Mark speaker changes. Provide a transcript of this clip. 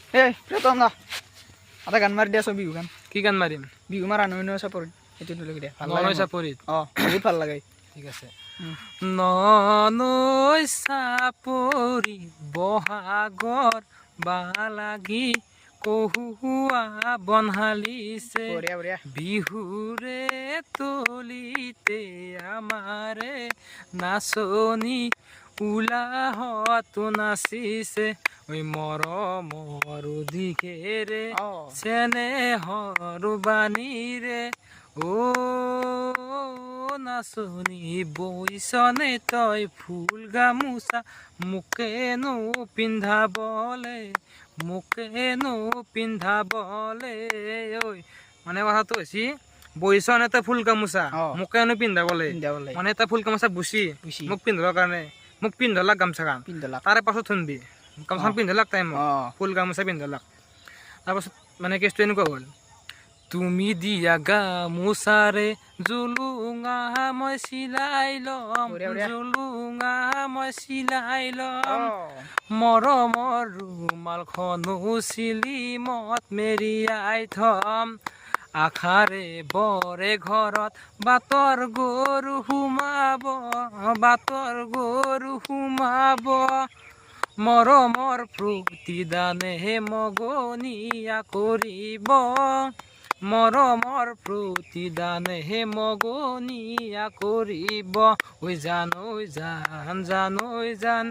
Speaker 1: এই প্ৰিয়তম না এটা গান মাৰি দিয়া বিহু গান
Speaker 2: কি গান মাৰিম
Speaker 1: বিহু মাৰা নৈ চাপৰিত সেইটো তুলি দিয়া ভাল
Speaker 2: ননৈ
Speaker 1: লাগে
Speaker 2: চাপৰিত
Speaker 1: বহুত ভাল লাগে
Speaker 2: ঠিক আছে ননৈ চাপৰিত বহাগৰ বালাগি কহুৱা বনহালিছে
Speaker 1: বঢ়িয়া বঢ়িয়া
Speaker 2: বিহুৰে তলিতে আমাৰে নাচনি উলাহতো নাচিছে ঐ মৰমৰ দিঘেৰে চেনেহৰ বাণীৰে ও নাচনি বৈছনে তই ফুল গামোচা মোকেনো পিন্ধাবলে ঐ মানে কথাটো হৈছে বৈছনে তই ফুল গামোচা মোকেনো পিন্ধাবলে মানে এটা ফুল গামোচা বুচি মোক পিন্ধাবৰ কাৰণে মোক পিন্ধালাক গামোচাখন তাৰে পাছত শুনবি গামোচাখন পিন্ধালাক টাইম ফুল গামোচা পিন্ধালাক তাৰপাছত মানে কেছটো এনেকুৱা হ'ল তুমি দিয়া গামোচাৰে জুলুঙা মই চিলাই ল'ম মৰমৰ ৰুমালখনো চিলিমত মেৰিয়াই থম আশাৰে বৰে ঘৰত বাটৰ গৰু সোমাব মৰমৰ প্ৰতিদানে মগনীয়া কৰিব ঐ জান ঐ জান